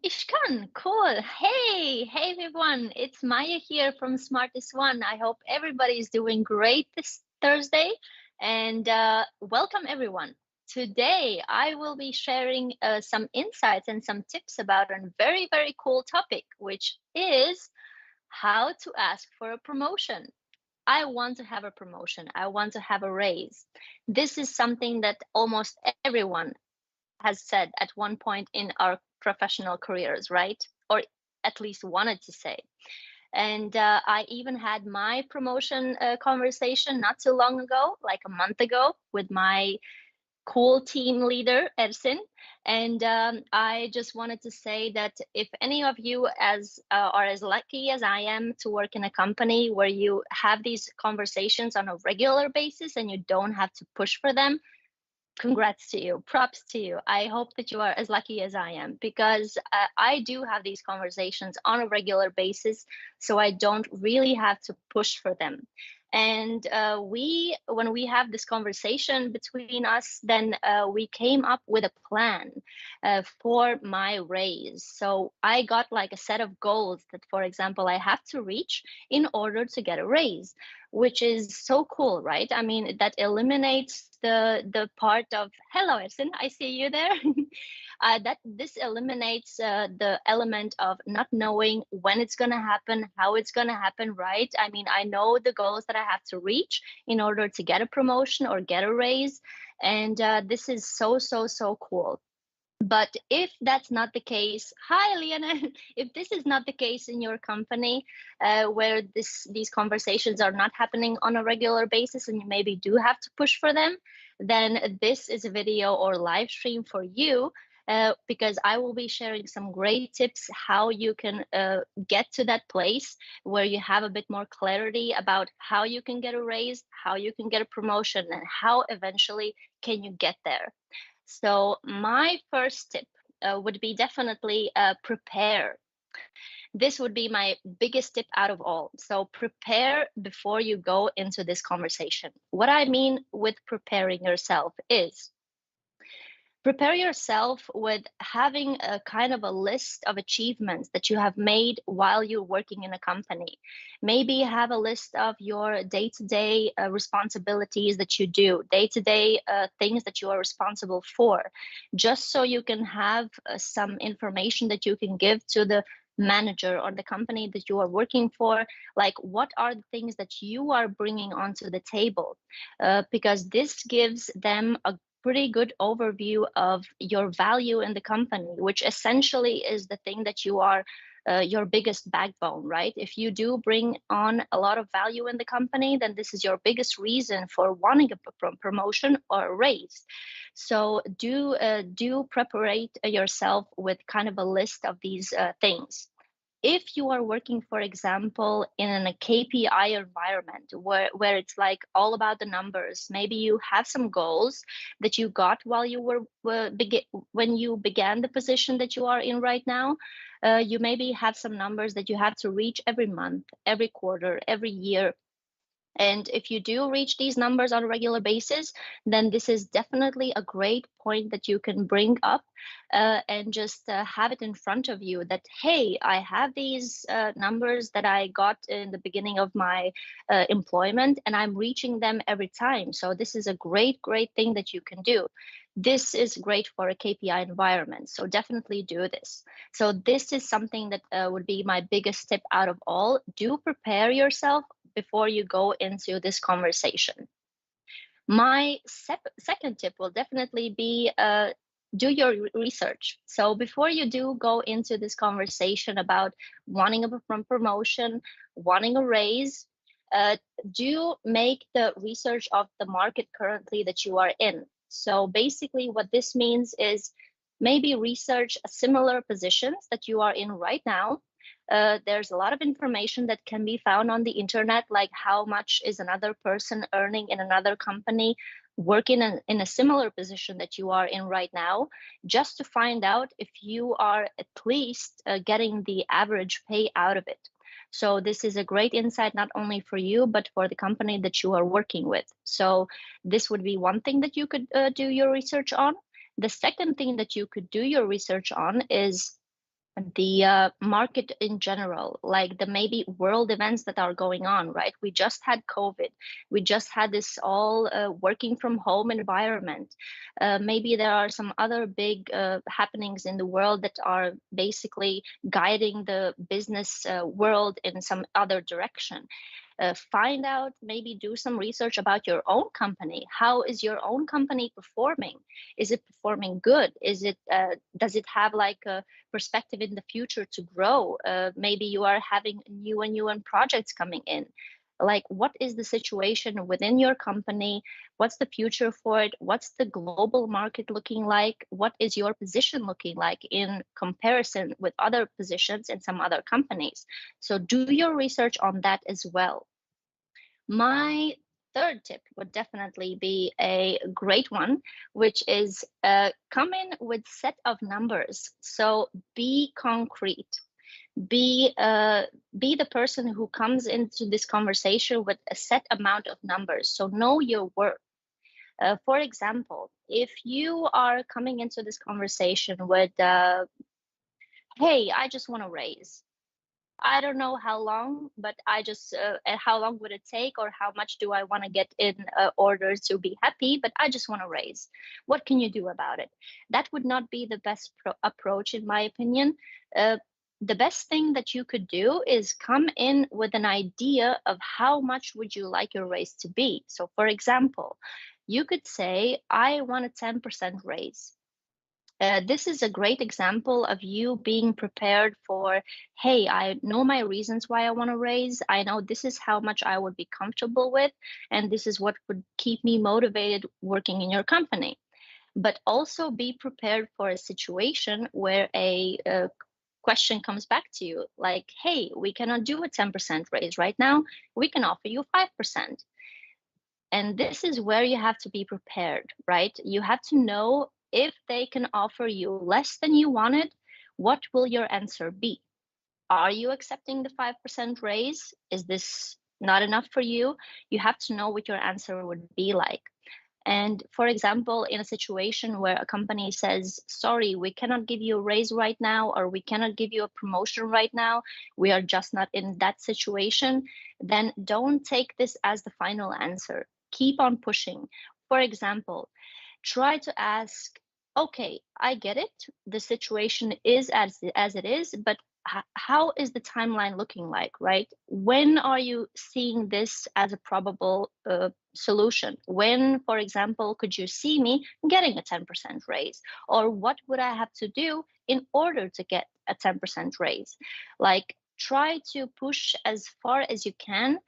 Ishkan, cool. Hey everyone. It's Maya here from Smartest One. I hope everybody is doing great this Thursday and welcome everyone. Today, I will be sharing some insights and some tips about a very cool topic, which is how to ask for a promotion. I want to have a promotion. I want to have a raise. This is something that almost everyone has said at one point in our professional careers, right? Or at least wanted to say. And I even had my promotion conversation not too long ago, like a month ago, with my cool team leader, Ersin. And I just wanted to say that if any of you are as lucky as I am to work in a company where you have these conversations on a regular basis and you don't have to push for them, congrats to you, props to you. I hope that you are as lucky as I am, because I do have these conversations on a regular basis, so I don't really have to push for them. And when we have this conversation between us, then we came up with a plan for my raise. So I got like a set of goals that, for example, I have to reach in order to get a raise, which is so cool, right? I mean, that eliminates the part of hello, Ersin, I see you there. That this eliminates the element of not knowing when it's going to happen, how it's going to happen, right? I mean, I know the goals that I have to reach in order to get a promotion or get a raise, and this is so cool. But if that's not the case, hi, Liana. If this is not the case in your company, where these conversations are not happening on a regular basis, and you maybe do have to push for them, then this is a video or live stream for you. Because I will be sharing some great tips how you can get to that place where you have a bit more clarity about how you can get a raise, how you can get a promotion, and how eventually can you get there. So my first tip would be definitely prepare. This would be my biggest tip out of all. So prepare before you go into this conversation. What I mean with preparing yourself is prepare yourself with having a kind of a list of achievements that you have made while you're working in a company. Maybe have a list of your day-to-day responsibilities that you do, day-to-day things that you are responsible for, just so you can have some information that you can give to the manager or the company that you are working for, like what are the things that you are bringing onto the table, because this gives them a pretty good overview of your value in the company, which essentially is the thing that you are your biggest backbone, right? If you do bring on a lot of value in the company, then this is your biggest reason for wanting a promotion or a raise. So do prepare yourself with kind of a list of these things. If you are working, for example, in a KPI environment where it's like all about the numbers, maybe you have some goals that you got while you when you began the position that you are in right now. You maybe have some numbers that you have to reach every month, every quarter, every year. And if you do reach these numbers on a regular basis, then this is definitely a great point that you can bring up and just have it in front of you that, hey, I have these numbers that I got in the beginning of my employment, and I'm reaching them every time. So this is a great thing that you can do. This is great for a KPI environment. So definitely do this. So this is something that would be my biggest tip out of all. Do prepare yourself before you go into this conversation. My second tip will definitely be do your research. So before you do go into this conversation about wanting a promotion, wanting a raise, do make the research of the market currently that you are in. So basically what this means is maybe research similar positions that you are in right now. There's a lot of information that can be found on the internet, like how much is another person earning in another company working in a similar position that you are in right now, just to find out if you are at least getting the average pay out of it. So this is a great insight, not only for you, but for the company that you are working with. So this would be one thing that you could do your research on. The second thing that you could do your research on is the market in general, like the maybe world events that are going on, right? We just had COVID. We just had this all working from home environment. Maybe there are some other big happenings in the world that are basically guiding the business world in some other direction. Find out, maybe do some research about your own company. How is your own company performing? Is it performing good? Is it does it have like a perspective in the future to grow? Maybe you are having new projects coming in. Like, what is the situation within your company? What's the future for it? What's the global market looking like? What is your position looking like in comparison with other positions in some other companies? So do your research on that as well. My third tip would definitely be a great one, which is come in with set of numbers. So be concrete. Be the person who comes into this conversation with a set amount of numbers. So know your worth. For example, if you are coming into this conversation with, "Hey, I just want to raise. I don't know how long, but I just, and how long would it take, or how much do I want to get in order to be happy? But I just want to raise. What can you do about it?" That would not be the best approach, in my opinion. Uh, the best thing that you could do is come in with an idea of how much would you like your raise to be. So, for example, you could say, "I want a 10% raise." This is a great example of you being prepared for, "Hey, I know my reasons why I want to raise. I know this is how much I would be comfortable with, and this is what would keep me motivated working in your company." But also be prepared for a situation where a question comes back to you like, "Hey, we cannot do a 10% raise right now. We can offer you 5%." And this is where you have to be prepared, right? You have to know, if they can offer you less than you wanted, what will your answer be? Are you accepting the 5% raise? Is this not enough for you? You have to know what your answer would be like. And for example, in a situation where a company says, "Sorry, we cannot give you a raise right now, or we cannot give you a promotion right now, we are just not in that situation," then don't take this as the final answer. Keep on pushing. For example, try to ask, "Okay, I get it. The situation is as it is, but how is the timeline looking like, right? When are you seeing this as a probable solution? When, for example, could you see me getting a 10% raise? Or what would I have to do in order to get a 10% raise?" Like, try to push as far as you can,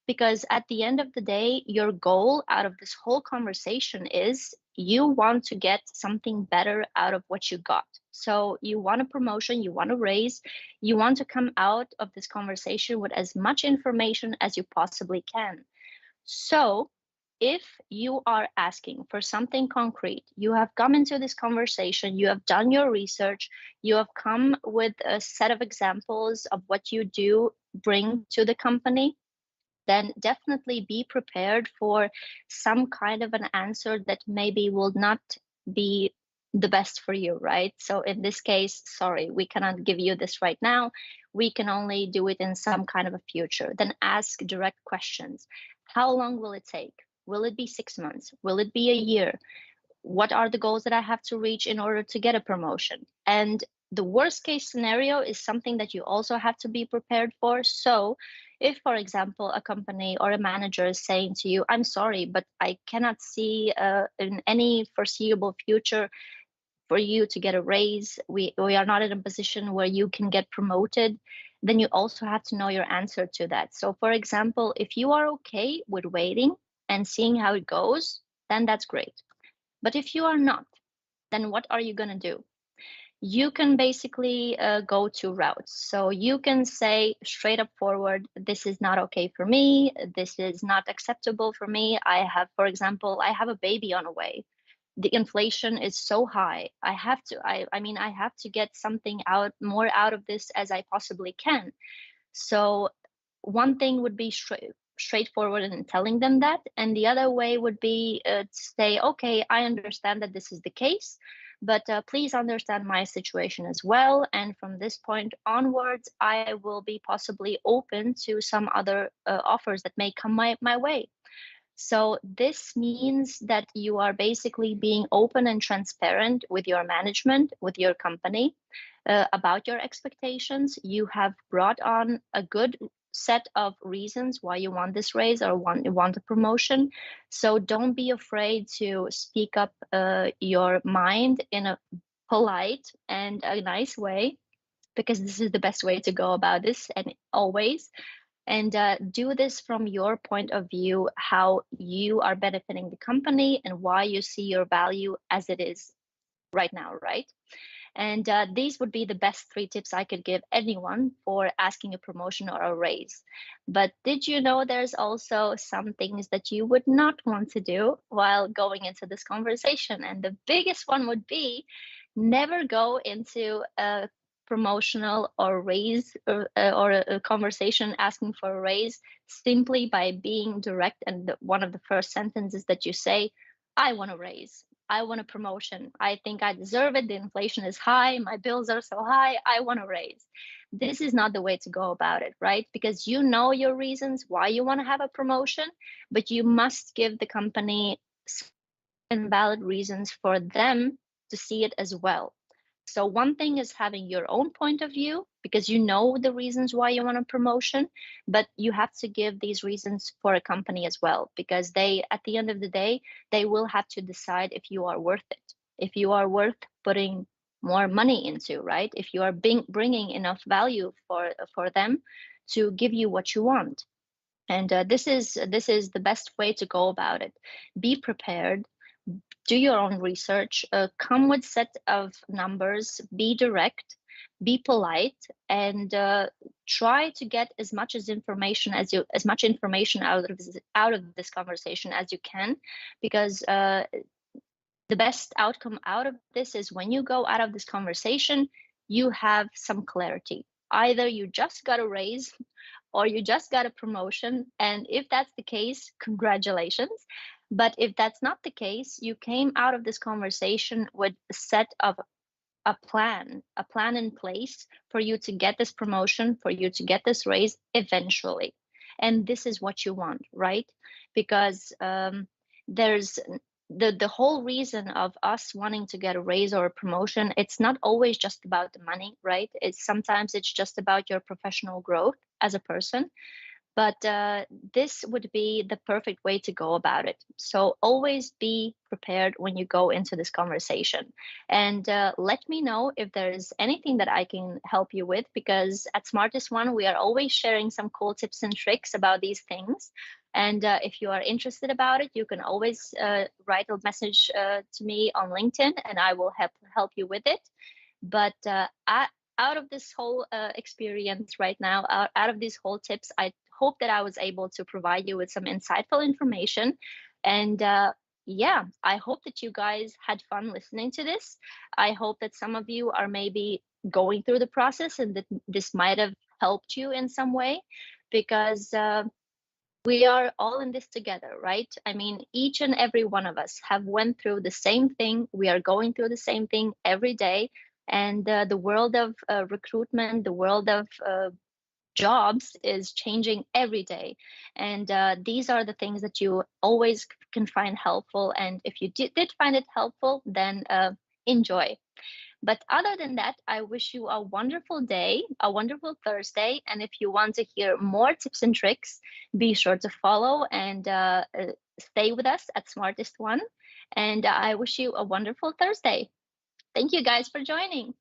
because at the end of the day, your goal out of this whole conversation is, you want to get something better out of what you got. So you want a promotion, you want a raise, you want to come out of this conversation with as much information as you possibly can. So if you are asking for something concrete, you have come into this conversation, you have done your research, you have come with a set of examples of what you do bring to the company, then definitely be prepared for some kind of an answer that maybe will not be the best for you, right? So in this case, "Sorry, we cannot give you this right now. We can only do it in some kind of a future." Then ask direct questions. How long will it take? Will it be 6 months? Will it be a year? What are the goals that I have to reach in order to get a promotion? And the worst case scenario is something that you also have to be prepared for. So, if, for example, a company or a manager is saying to you, "I'm sorry, but I cannot see in any foreseeable future for you to get a raise. We are not in a position where you can get promoted," then you also have to know your answer to that. So, for example, if you are okay with waiting and seeing how it goes, then that's great. But if you are not, then what are you going to do? You can basically go two routes. So you can say straight up forward, "This is not okay for me. This is not acceptable for me. I have, for example, I have a baby on the way. The inflation is so high. I have to get something more out of this as I possibly can." So one thing would be straight. straightforward in telling them that. And the other way would be to say, okay, I understand that this is the case, but please understand my situation as well. And from this point onwards, I will be possibly open to some other offers that may come my way. So this means that you are basically being open and transparent with your management, with your company, about your expectations. You have brought on a good set of reasons why you want this raise or want a promotion. So don't be afraid to speak up your mind in a polite and a nice way, because this is the best way to go about this, and always. And do this from your point of view, how you are benefiting the company and why you see your value as it is right now, right? And these would be the best 3 tips I could give anyone for asking a promotion or a raise. But did you know there's also some things that you would not want to do while going into this conversation? And the biggest one would be never go into a promotional or raise or a conversation asking for a raise simply by being direct. And one of the first sentences that you say, I want a raise. I want a promotion. I think I deserve it. The inflation is high. My bills are so high. I want a raise. This is not the way to go about it, right? Because you know your reasons why you want to have a promotion, but you must give the company and valid reasons for them to see it as well. So one thing is having your own point of view because you know the reasons why you want a promotion, but you have to give these reasons for a company as well, because they, at the end of the day, they will have to decide if you are worth it, if you are worth putting more money into, right? If you are bringing enough value for them to give you what you want. And this is the best way to go about it. Be prepared, do your own research, come with set of numbers, be direct, be polite, and try to get as much information out of this conversation as you can, because the best outcome out of this is when you go out of this conversation, you have some clarity. Either you just got a raise or you just got a promotion. And if that's the case, congratulations. But if that's not the case, you came out of this conversation with a set of a plan in place for you to get this promotion, for you to get this raise eventually. And this is what you want, right? Because there's the whole reason of us wanting to get a raise or a promotion, it's not always just about the money, right? It's just about your professional growth as a person. But this would be the perfect way to go about it. So always be prepared when you go into this conversation. And let me know if there's anything that I can help you with, because at Smartest One, we are always sharing some cool tips and tricks about these things. And if you are interested about it, you can always write a message to me on LinkedIn, and I will help you with it. But out of this whole experience right now, out of these whole tips, I hope that I was able to provide you with some insightful information. And yeah, I hope that you guys had fun listening to this. I hope that some of you are maybe going through the process and that this might have helped you in some way, because we are all in this together, right? I mean, each and every one of us have went through the same thing. We are going through the same thing every day. And the world of recruitment, the world of jobs is changing every day. And these are the things that you always can find helpful. And if you did find it helpful, then enjoy. But other than that, I wish you a wonderful day, a wonderful Thursday. And if you want to hear more tips and tricks, be sure to follow and stay with us at Smartest One. And I wish you a wonderful Thursday. Thank you guys for joining.